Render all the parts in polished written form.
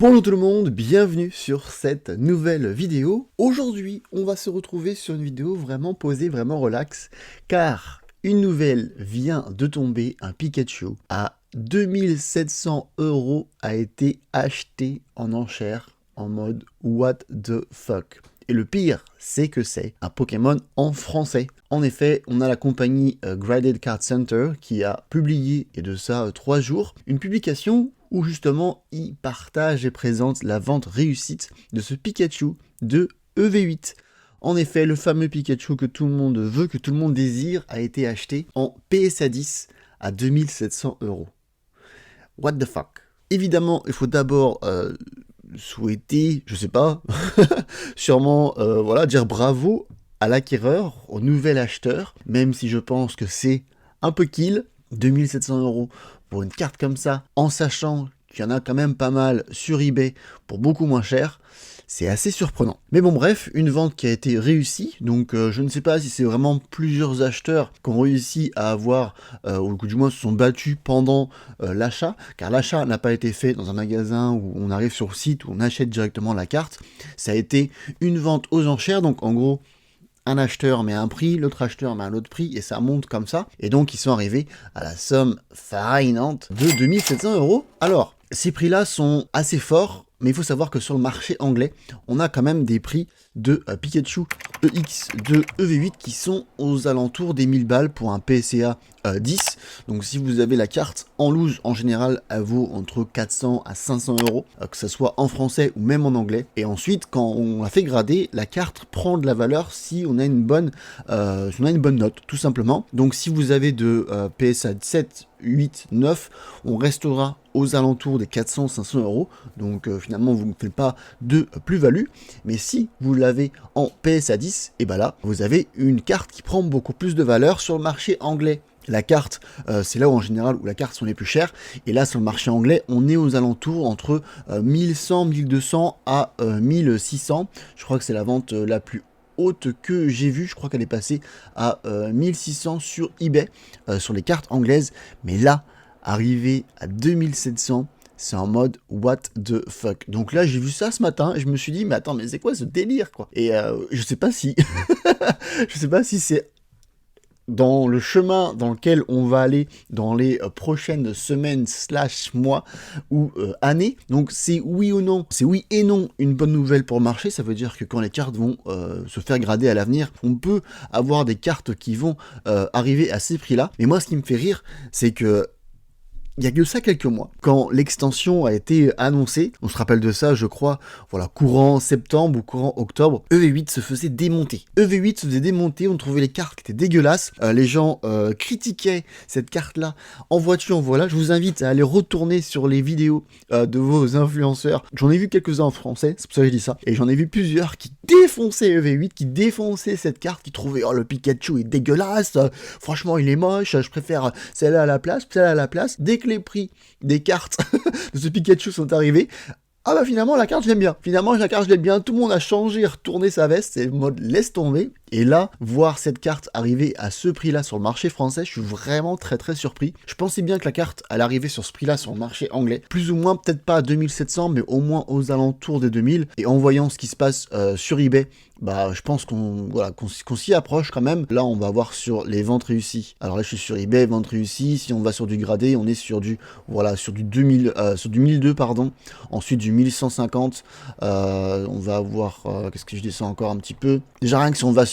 Bonjour tout le monde, bienvenue sur cette nouvelle vidéo. Aujourd'hui, on va se retrouver sur une vidéo vraiment posée, vraiment relax, car une nouvelle vient de tomber, un Pikachu à 2700 € a été acheté en enchère en mode what the fuck. Et le pire, c'est que c'est un Pokémon en français. En effet, on a la compagnie Graded Card Center qui a publié, et de ça 3 jours, une publication où justement il partage et présente la vente réussite de ce Pikachu de EV8. En effet, le fameux Pikachu que tout le monde veut, que tout le monde désire, a été acheté en PSA 10 à 2700 €. What the fuck? Évidemment, il faut d'abord souhaiter, je sais pas, sûrement voilà, dire bravo à l'acquéreur, au nouvel acheteur, même si je pense que c'est un peu kill, 2700 € pour une carte comme ça, en sachant qu'il y en a quand même pas mal sur eBay pour beaucoup moins cher, c'est assez surprenant. Mais bon bref, une vente qui a été réussie, donc je ne sais pas si c'est vraiment plusieurs acheteurs qui ont réussi à avoir, ou du moins se sont battus pendant l'achat, car l'achat n'a pas été fait dans un magasin où on arrive sur le site, où on achète directement la carte, ça a été une vente aux enchères, donc en gros, un acheteur met un prix, l'autre acheteur met un autre prix, et ça monte comme ça. Et donc, ils sont arrivés à la somme farcinante de 2700 €. Alors, ces prix-là sont assez forts, mais il faut savoir que sur le marché anglais, on a quand même des prix de Pikachu EX de EV8 qui sont aux alentours des 1000 balles pour un PSA 10. Donc si vous avez la carte en loose, en général, elle vaut entre 400 à 500 €, que ce soit en français ou même en anglais. Et ensuite, quand on la fait grader, la carte prend de la valeur si on a une bonne note, tout simplement. Donc si vous avez de PSA 7, 8, 9, on restera aux alentours des 400-500 €. Donc finalement, vous ne faites pas de plus-value. Mais si vous l'avez en PSA 10, et ben là, vous avez une carte qui prend beaucoup plus de valeur sur le marché anglais. La carte, c'est là où en général où la carte sont les plus chères. Et là, sur le marché anglais, on est aux alentours entre 1100, 1200 à 1600. Je crois que c'est la vente la plus haute que j'ai vue. Je crois qu'elle est passée à 1600 sur eBay, sur les cartes anglaises. Mais là, arrivé à 2700, c'est en mode what the fuck. Donc là, j'ai vu ça ce matin et je me suis dit, mais attends, mais c'est quoi ce délire, quoi? Et je sais pas si, je sais pas si c'est dans le chemin dans lequel on va aller dans les prochaines semaines / mois ou années. Donc c'est oui ou non, c'est oui et non une bonne nouvelle pour le marché. Ça veut dire que quand les cartes vont se faire grader à l'avenir, on peut avoir des cartes qui vont arriver à ces prix-là. Mais moi, ce qui me fait rire, c'est que il y a que ça quelques mois, quand l'extension a été annoncée, on se rappelle de ça, je crois, voilà, courant septembre ou courant octobre, EV8 se faisait démonter. EV8 se faisait démonter, on trouvait les cartes qui étaient dégueulasses, les gens critiquaient cette carte-là en voiture, voilà. Je vous invite à aller retourner sur les vidéos de vos influenceurs. J'en ai vu quelques-uns en français, c'est pour ça que je dis ça, et j'en ai vu plusieurs qui défonçaient EV8, qui défonçaient cette carte, qui trouvaient, oh, le Pikachu est dégueulasse, franchement il est moche, je préfère celle-là à la place, celle-là à la place. Dès que les prix des cartes de ce Pikachu sont arrivés, ah bah finalement la carte je l'aime bien, finalement la carte je l'aime bien, tout le monde a changé, retourné sa veste, c'est le mode laisse tomber. Et là, voir cette carte arriver à ce prix-là sur le marché français, je suis vraiment très surpris. Je pensais bien que la carte allait arriver sur ce prix-là sur le marché anglais, plus ou moins, peut-être pas à 2700, mais au moins aux alentours des 2000. Et en voyant ce qui se passe sur eBay, bah je pense qu'on s'y approche quand même. Là, on va voir sur les ventes réussies. Alors là, je suis sur eBay, ventes réussies. Si on va sur du gradé, on est sur du 2000, sur du 1002 pardon. Ensuite du 1150. On va avoir, qu'est-ce que je descends encore un petit peu. Déjà rien que si on va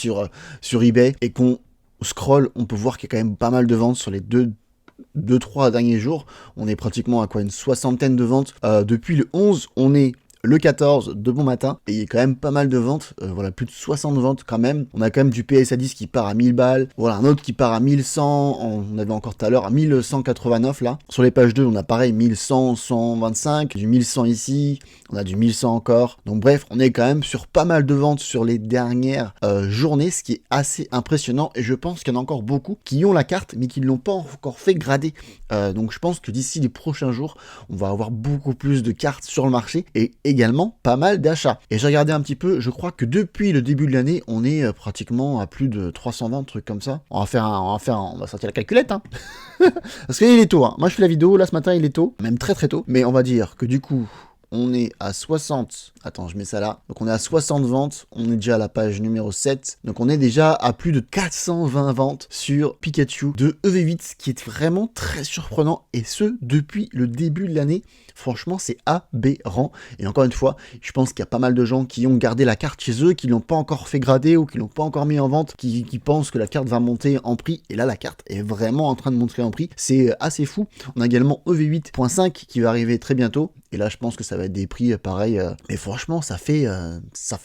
sur eBay et qu'on scroll, on peut voir qu'il y a quand même pas mal de ventes sur les 2-3 derniers jours. On est pratiquement à quoi, une soixantaine de ventes. Depuis le 11, on est le 14 de bon matin, et il y a quand même pas mal de ventes, voilà, plus de 60 ventes quand même. On a quand même du PSA 10 qui part à 1000 balles, voilà, un autre qui part à 1100, on avait encore tout à l'heure à 1189 là. Sur les pages 2, on a pareil 1100, 125, du 1100 ici, on a du 1100 encore. Donc bref, on est quand même sur pas mal de ventes sur les dernières journées, ce qui est assez impressionnant, et je pense qu'il y en a encore beaucoup qui ont la carte, mais qui ne l'ont pas encore fait grader. Donc je pense que d'ici les prochains jours, on va avoir beaucoup plus de cartes sur le marché, et également pas mal d'achats. Et j'ai regardé un petit peu, je crois que depuis le début de l'année, on est pratiquement à plus de 320 trucs comme ça. On va sortir la calculette, hein. Parce qu'il est tôt, hein. Moi je fais la vidéo, là ce matin il est tôt, même très tôt, mais on va dire que du coup, on est à 60, attends je mets ça là, donc on est à 60 ventes, on est déjà à la page numéro 7, donc on est déjà à plus de 420 ventes sur Pikachu de EV8, ce qui est vraiment très surprenant, et ce depuis le début de l'année. Franchement c'est aberrant, et encore une fois, je pense qu'il y a pas mal de gens qui ont gardé la carte chez eux, qui l'ont pas encore fait grader, ou qui l'ont pas encore mis en vente, qui pensent que la carte va monter en prix, et là la carte est vraiment en train de monter en prix, c'est assez fou. On a également EV8.5 qui va arriver très bientôt, et là je pense que ça va être des prix pareils, mais franchement ça fait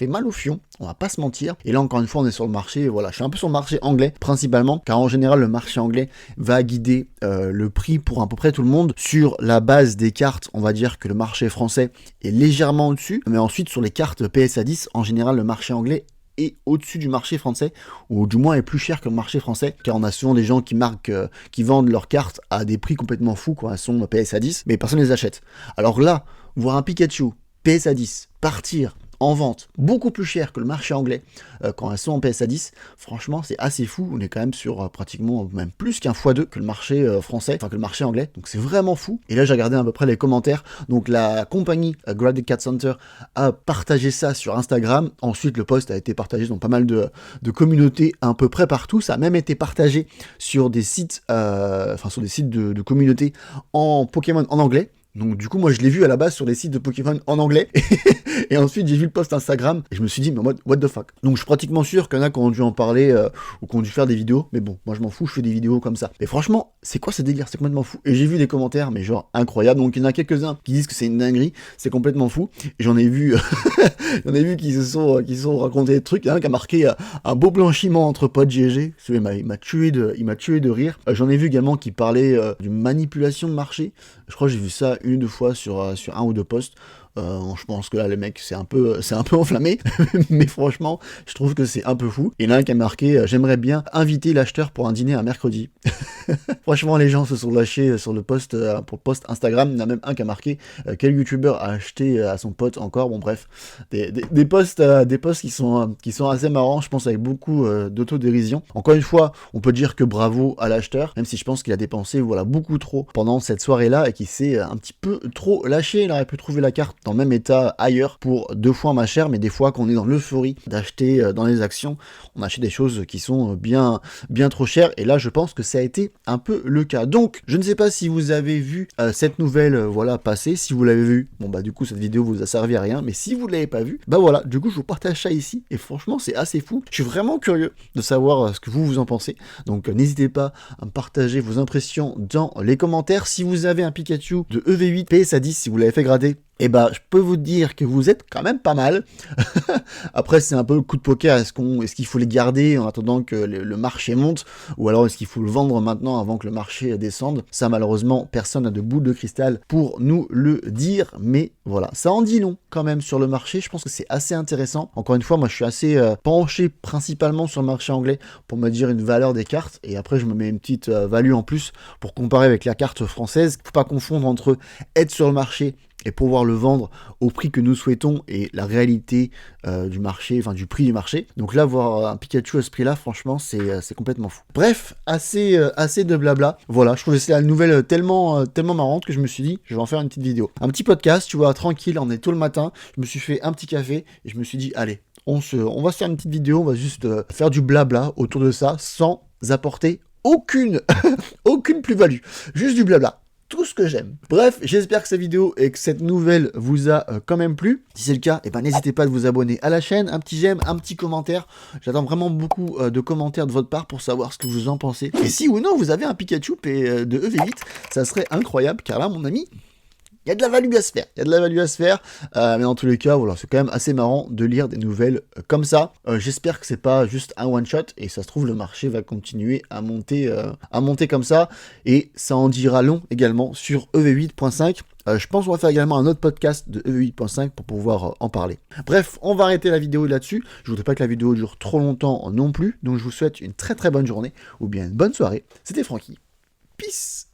mal au fion, on va pas se mentir. Et là encore une fois on est sur le marché, voilà, je suis un peu sur le marché anglais principalement, car en général le marché anglais va guider le prix pour à peu près tout le monde. Sur la base des cartes, on va dire que le marché français est légèrement au-dessus, mais ensuite sur les cartes PSA 10, en général le marché anglais est au-dessus du marché français, ou du moins est plus cher que le marché français, car on a souvent des gens qui vendent leurs cartes à des prix complètement fous quand elles sont PSA 10, mais personne ne les achète. Alors là, voir un Pikachu PSA 10 partir en vente beaucoup plus cher que le marché anglais quand elles sont en PSA 10, franchement c'est assez fou. On est quand même sur pratiquement même plus qu'un x2 que le marché français, enfin que le marché anglais, donc c'est vraiment fou. Et là j'ai regardé à peu près les commentaires, donc la compagnie Graded Card Center a partagé ça sur Instagram, ensuite le post a été partagé dans pas mal de communautés à peu près partout, ça a même été partagé sur des sites, sur des sites de communautés en Pokémon en anglais. Donc du coup moi je l'ai vu à la base sur les sites de Pokémon en anglais et ensuite j'ai vu le post Instagram et je me suis dit mais en mode what the fuck. Donc je suis pratiquement sûr qu'il y en a qui ont dû en parler ou qui ont dû faire des vidéos, mais bon moi je m'en fous, je fais des vidéos comme ça. Mais franchement c'est quoi ce délire, c'est complètement fou. Et j'ai vu des commentaires mais genre incroyable, donc il y en a quelques-uns qui disent que c'est une dinguerie, c'est complètement fou. Et j'en ai vu qui se sont racontés des trucs. Il y en a un qui a marqué un beau blanchiment entre potes GG, il m'a tué de rire. J'en ai vu également qui parlaient d'une manipulation de marché. Je crois que j'ai vu ça une ou deux fois sur un ou deux posts. Je pense que là le mec c'est un peu enflammé mais franchement je trouve que c'est un peu fou. Et là qui a marqué j'aimerais bien inviter l'acheteur pour un dîner un mercredi. Franchement les gens se sont lâchés sur le post pour le post Instagram. Il y en a même un qui a marqué quel youtubeur a acheté à son pote encore. Bon bref, des posts qui sont assez marrants, je pense, avec beaucoup d'autodérision. Encore une fois on peut dire que bravo à l'acheteur, même si je pense qu'il a dépensé beaucoup trop pendant cette soirée là et qu'il s'est un petit peu trop lâché. Il aurait pu trouver la carte dans le même état ailleurs pour 2 fois moins cher, mais des fois quand on est dans l'euphorie d'acheter dans les actions, on achète des choses qui sont bien trop chères, et là je pense que ça a été un peu le cas. Donc je ne sais pas si vous avez vu cette nouvelle passer. Si vous l'avez vu, bon bah du coup cette vidéo vous a servi à rien, mais si vous ne l'avez pas vu, bah voilà, du coup je vous partage ça ici, et franchement c'est assez fou. Je suis vraiment curieux de savoir ce que vous en pensez, donc n'hésitez pas à me partager vos impressions dans les commentaires. Si vous avez un Pikachu de EV8 PSA 10, si vous l'avez fait grader, et bah je peux vous dire que vous êtes quand même pas mal. Après c'est un peu le coup de poker, est-ce qu'il faut les garder en attendant que le marché monte, ou alors est-ce qu'il faut le vendre maintenant avant que le marché descende? Ça malheureusement personne n'a de boule de cristal pour nous le dire, mais voilà, ça en dit long quand même sur le marché. Je pense que c'est assez intéressant. Encore une fois moi je suis assez penché principalement sur le marché anglais pour me dire une valeur des cartes, et après je me mets une petite value en plus pour comparer avec la carte française. Faut pas confondre entre être sur le marché et pouvoir le vendre au prix que nous souhaitons et la réalité du marché, enfin du prix du marché. Donc là, voir un Pikachu à ce prix-là, franchement, c'est complètement fou. Bref, assez de blabla. Voilà, je trouvais c'est la nouvelle tellement marrante que je me suis dit, je vais en faire une petite vidéo. Un petit podcast, tu vois, tranquille, on est tôt le matin, je me suis fait un petit café et je me suis dit, allez, on va se faire une petite vidéo, on va juste faire du blabla autour de ça sans apporter aucune plus-value. Juste du blabla. Tout ce que j'aime. Bref, j'espère que cette vidéo et que cette nouvelle vous a quand même plu. Si c'est le cas, n'hésitez pas à vous abonner à la chaîne, un petit j'aime, un petit commentaire. J'attends vraiment beaucoup de commentaires de votre part pour savoir ce que vous en pensez. Et si ou non vous avez un Pikachu de EV8, ça serait incroyable, car là mon ami, il y a de la value à se faire. Mais dans tous les cas, voilà, c'est quand même assez marrant de lire des nouvelles comme ça. J'espère que c'est pas juste un one shot, et ça se trouve le marché va continuer à monter comme ça, et ça en dira long également sur EV8.5. Je pense qu'on va faire également un autre podcast de EV8.5 pour pouvoir en parler. Bref, on va arrêter la vidéo là-dessus. Je voudrais pas que la vidéo dure trop longtemps non plus, donc je vous souhaite une très très bonne journée, ou bien une bonne soirée. C'était Francky. Peace.